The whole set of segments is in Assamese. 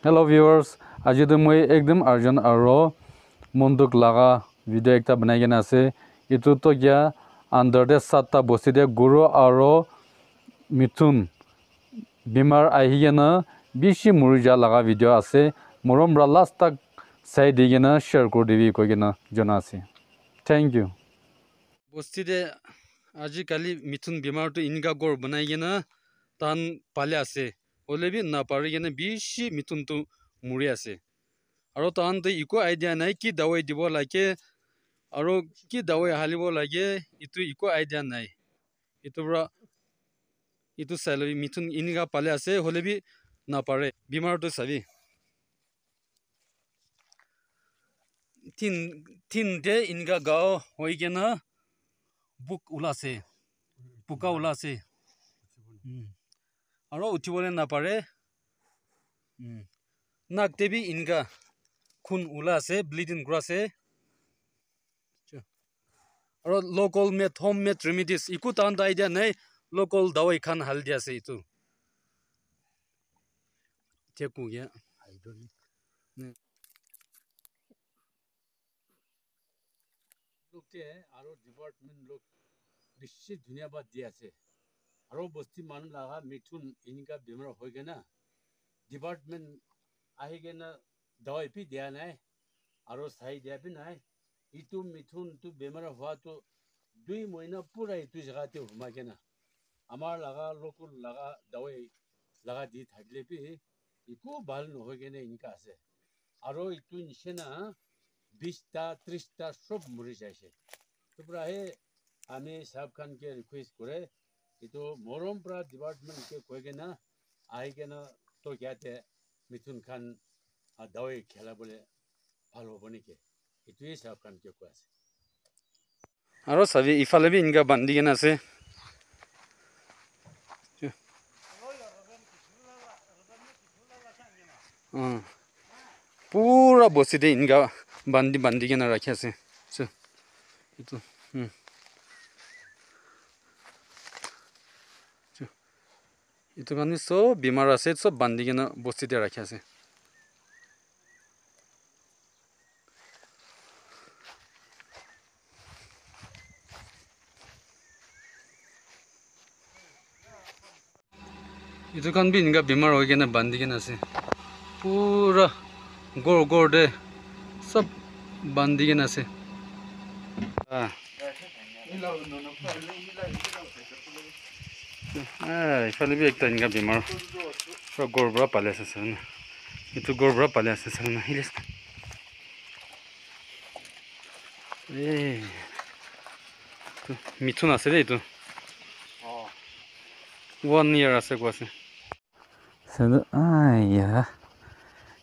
Hello viewers, আজি তো মই একদম আৰ্জন আৰু মন্দুক লাগা ভিডিও একটা বনাই কেনে আছে ইটো তো গিয়া আন্ডাৰতে 7টা বস্তিতে গুৰু আৰু মিথুন বিমাৰ আহি কেনে বেছি মৰি যা লাগা ভিডিও আছে মৰম ৰা লাষ্ট তাক চাই দি কেনে শ্বেয়াৰ কৰি দিবি কৈ কেনে জনা আছে থ্যাংক ইউ বস্তিতে আজিকালি মিথুন বিমাৰটো ইনকা গৰ বনাই কেনে টান পালে আছে হলেবি না পাৰি কেনে বেছি মিথুনটো মৰি আছে আৰু তাহাঁতে একো আইডিয়া নাই কি দাৱাই দিব লাগে আৰু কি দাৱাই হালিব লাগে ইটো একো আইডিয়া নাই ইটো চাই মিথুন ইনকা পালে আছে হলেবি নাপাৰে বিমাৰটো চাবি তিনটে ইনকা গাঁও হৈ কেনে বুক ওলাছে পোকা ওলাছে আৰু উঠিবলৈ নাপাৰে নাকটেবি ইনকা খুন ওলাছে ব্লিডিং কৰাছে আৰু লোকেল মেড হোম মেড ৰেমিডিজ একো তাহাঁত আইডিয়া নাই লোকেল দাৱাই খান হালদি আছে ইটো ঠেকু গিয়া লোকে আৰু ডিপাৰ্টমেণ্ট লোক বেছি ধন্যবাদ দি আছে আৰু বস্তি মানুহ লাগা মিথুন ইনকা বেমাৰ হৈ কেনে ডিপাৰ্টমেণ্ট আহি কেনে দাৱাই পি দিয়া নাই আৰু চাই দিয়া পি নাই ইটো মিথুনটো বেমাৰ হোৱাটো 2 মহিনা পুৰা ইটো জেগাতে সোমাই কেনে আমাৰ লাগা লোকৰ লাগা দাৱাই লাগা দি থাকিলে পি একো ভাল নহয় কেনে ইনকা আছে আৰু ইটো নিচিনা 20টা 30টা সব মৰি যাইছে তোমরা হে আমি সাহেব খানকে রিকোয়েস্ট করে ইটো মরম প্রা ডিপার্টমেন্টকে কইকে না আইকে না তো গেতে মিথুন খান দাওয়াই খেলা বলে ভালো হবো নাকি ইটোই সাহেব খানকে কই আছে আৰু চাবি ইফালে বি ইনকা বান্ধি কেনে আছে পুৰা বস্তিতে ইনকা বান্ধি কেনে ৰাখি আছে ইটো ইটো কাৰণে চব বেমাৰ আছে চব বান্ধি কেনে বস্তিতে ৰাখি আছে ইটো কাৰণ বি ইনকা বেমাৰ হৈ কেনে বান্ধি কেনে আছে পুৰা গড় দে সব বান্ধি কেনে আছে ইফালে বি একটা ইনকা বেমাৰ পুৰা গড় পৰা পালি আছে চাৰ ইটো গড় পৰা পালি আছে চাৰ মিথুন আছে দেই এইটো 1 year আছে কোৱাছে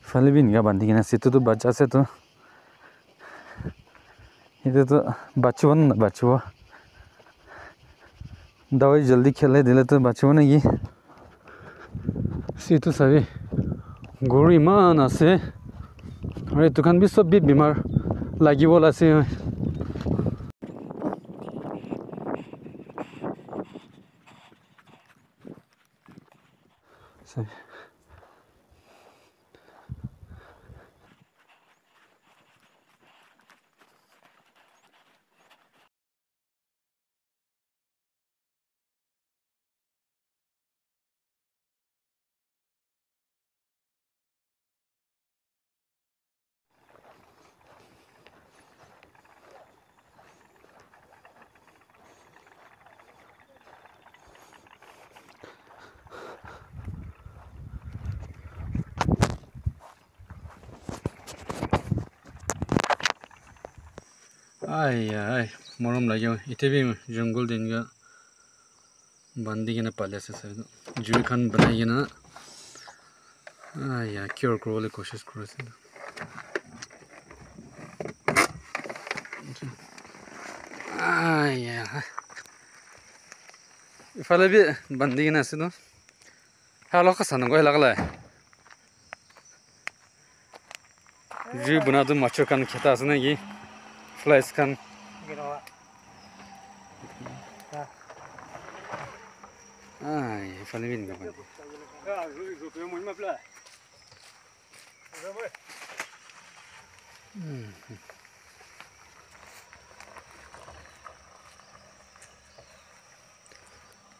ইফালে বি ইনকা বান্ধি কেনে আছে ইটোতো বাচ্চা আছে তো ইটোতো বাচিব না বাচিব দাৱাই জলদি খেলাই দিলে তো বাচিব নেকি ইটো চাবি গৰু ইমান আছে আৰু এইটো খান বি চব বি বেমাৰ লাগিব আছে মৰম লাগে এতিয়া বি জংঘল দিনগা বান্ধি কেনে পালি আছে চাই জুই খান বনাই কেনে কিয়ৰ কৰিবলৈ কোচিছ কৰিছে ইফালে বি বান্ধি কেনে আছে ন অলপ চানগৈ লাগলাই জুই বনাওঁতে মাছৰ কাণ খেতা আছে নেকি ফ্লাইছ খান ইফালে B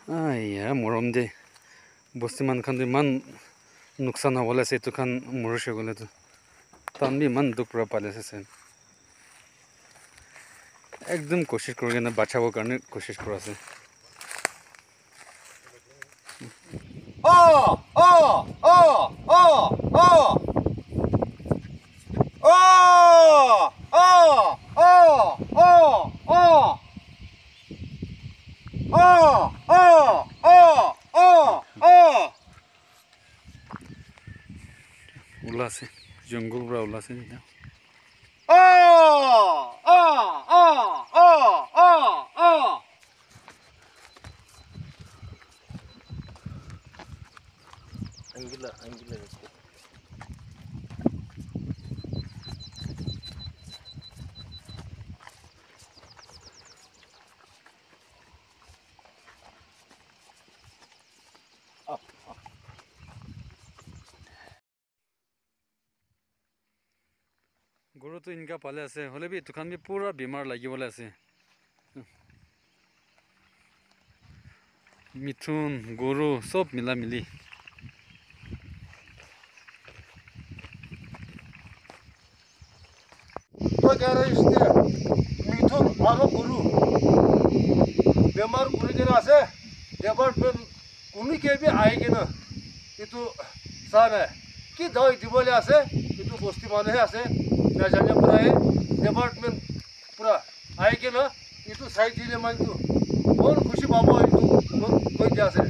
Ai, morom de. Bosti man khan de man nuksan hawala se tu khan murishe gole tu. Tan bi man duk pura pale se sen. Ekdom koshish korge na bachabo karne koshish kora se. Oh, oh, oh, oh, oh. Oh, oh, oh, oh, oh. Oh, oh, oh, oh, oh. Ula se. Jungle bra ula se. Oh, oh, oh, oh, oh, oh. Angular. Guru to inka pale ase. Hole bi tu khan bi pura bimar lagi wala ase. Mithun, guru, sob mila mili. तो कह रहे इसते मिथुन आरो गुरु बेमार गुरु के ना से डेवलपमेंट कुमी के भी आएगी ना ये तो सार है कि दवाई दिवले आसे ये तो बस्ती माने है आसे ना जाने पूरा है डेवलपमेंट पूरा आएगी ना ये तो साइड दिले मान तो और खुशी बाबा ये तो कोई क्या से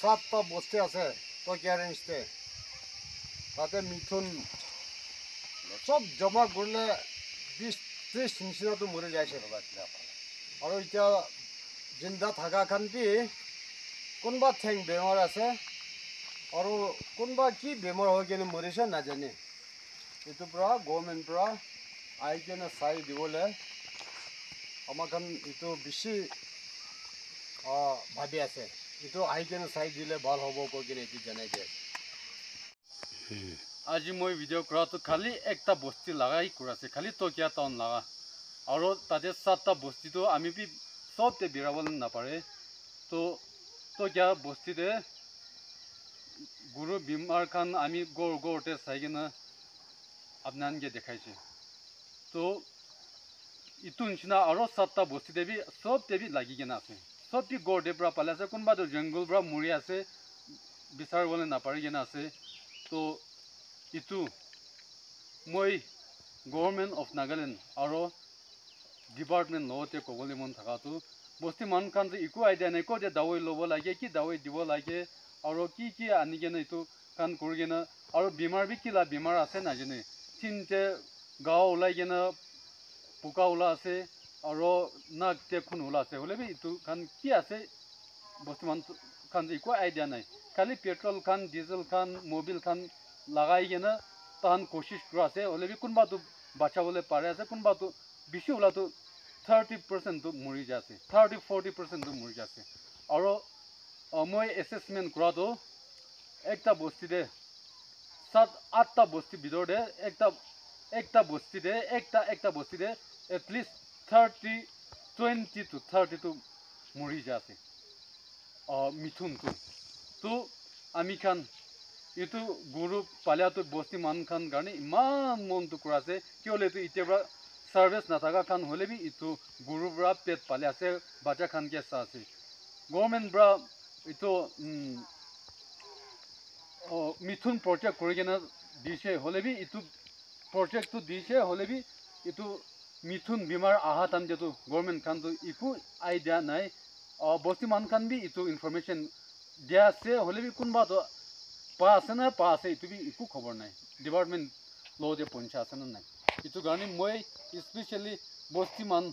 सात तो बस्ती आसे तो कह रहे इसते ताते मिथुन সব জমা করলে 20-30 নিচিনাটো মৰি যাইছে ৰবা এতিয়া আৰু এতিয়া জিন্দা থাকা খানপি কোনবা ঠেং বেমাৰ আছে আৰু কোনবা কি বেমাৰ হৈ কেনে মৰিছে নাজানে এইটো পৰা গভৰ্ণমেণ্ট পৰা আহি কেনে চাই দিবলৈ আমাৰ খান এইটো বেছি ভাবি আছে এইটো আহি কেনে চাই দিলে ভাল হ'ব কৈ কেনে এইটো জনাই দিয়ে আজি মই ভিডিঅ' কৰাটো খালি একটা বস্তি লাগাই কৰাছে খালি টকিয়া টাউন লাগা আৰু তাতে 7টা বস্তিটো আমি বি সবতে বিৰাবল নাপাৰে তো টকিয়া বস্তিতে গুৰু বিমাৰ খান আমি গড়তে চাই কিনে আপোনানকে দেখাইছে তো ইটো নিচিনা আৰু 7টা বস্তিতে বি সবতে বি লাগি কিনে আছে সবটি গড়তে পৰা পালে আছে কোনোবাটো জংগল পৰা মৰি আছে বিচাৰিবলৈ নাপাৰি কিনে আছে তো ইটো মই গভৰ্ণমেণ্ট অফ নাগালেণ্ড আৰু ডিপাৰ্টমেণ্ট লগতে ক'বলৈ মন থকাটো বস্তি মানুহ খান যে একো আইডিয়া নাই ক'ত দাৱাই ল'ব লাগে কি দাৱাই দিব লাগে আৰু কি আনি কেনে এইটো কাম কৰি কেনে আৰু বেমাৰ বি কিলা বেমাৰ আছে নাজানে তিনটে গাঁও ওলাই কেনে পোকা ওলা আছে আৰু নাকতে খুন ওলা আছে হ'লে বি এইটো খান কি আছে বস্তি মানুহ খান যে একো আইডিয়া নাই খালি পেট্ৰল খান ডিজেল খান মোবিল খান লাগাই কেনে তাহান কোচিছ কৰা আছে হ'লে বি কোনোবাটো বাচাবলৈ পাৰে আছে কোনোবাটো বেছি ওলাটো 30% মৰি যায় আছে 30-40% মৰি যায় আছে আৰু মই এছেছমেণ্ট কৰাটো একটা বস্তিতে 7-8টা বস্তিৰ ভিতৰতে একটা বস্তিতে এটলিষ্ট 20 to 30 মৰি যায় আছে মিথুনটো তো আমি খান এইটো গুৰু পালিয়াটো বস্তি মানুহ খান কাৰণে ইমান মনটো কৰা আছে কিয়লে এইটো এতিয়া পৰা সাৰ্ভিস নাথাকা খান হ'লে বি এইটো গুৰু পৰা পেট পালে আছে বাচ্চা খান কে আছে গভৰ্ণমেণ্ট পৰা এইটো মিথুন প্ৰজেক্ট কৰি কেনে দিছে হ'লে বি এইটো প্ৰজেক্টটো দিছে হ'লে বি এইটো মিথুন বেমাৰ আহা টাইম যেটো গভৰ্ণমেণ্ট খানটো একো আইডিয়া নাই বস্তি মানুহ খান বি এইটো ইনফৰমেশ্যন দিয়া আছে হ'লে বি কোনোবাটো পা আছে এইটো বি একো খবৰ নাই ডিপাৰ্টমেণ্ট লগতে পঞ্চায়ত আছে নে নাই এইটো কাৰণে মই স্পেচিয়েলি বস্তি মান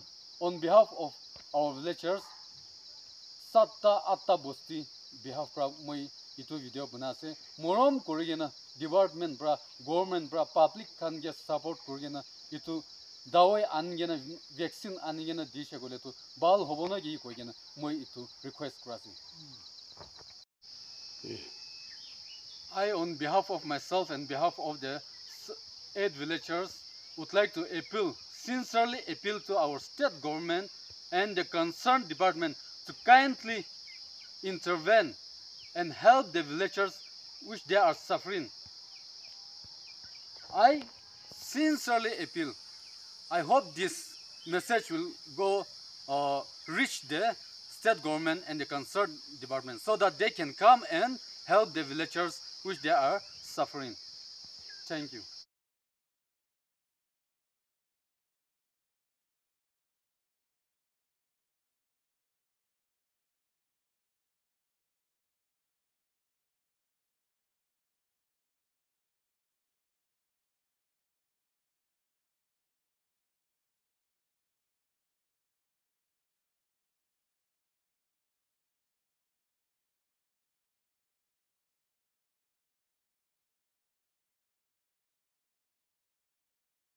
on behalf of our villagers 7-8টা বস্তি বিহাফ পৰা মই এইটো ভিডিঅ' বনাই আছে মৰম কৰি কিনে ডিপাৰ্টমেণ্ট পৰা গভৰ্ণমেণ্ট পৰা পাব্লিক খানকে ছাপৰ্ট কৰি কিনে এইটো দাৱাই আনি কিনে ভেকচিন আনি কিনে দিছে গ'লেতো ভাল হ'ব নে কি কৈ কিনে মই এইটো request কৰাছোঁ I, on behalf of myself and behalf of the 8 villagers, would like to sincerely appeal to our state government and the concerned department to kindly intervene and help the villagers which they are suffering. I sincerely appeal. I hope this message will go reach the state government and the concerned department so that they can come and help the villagers which they are suffering. Thank you.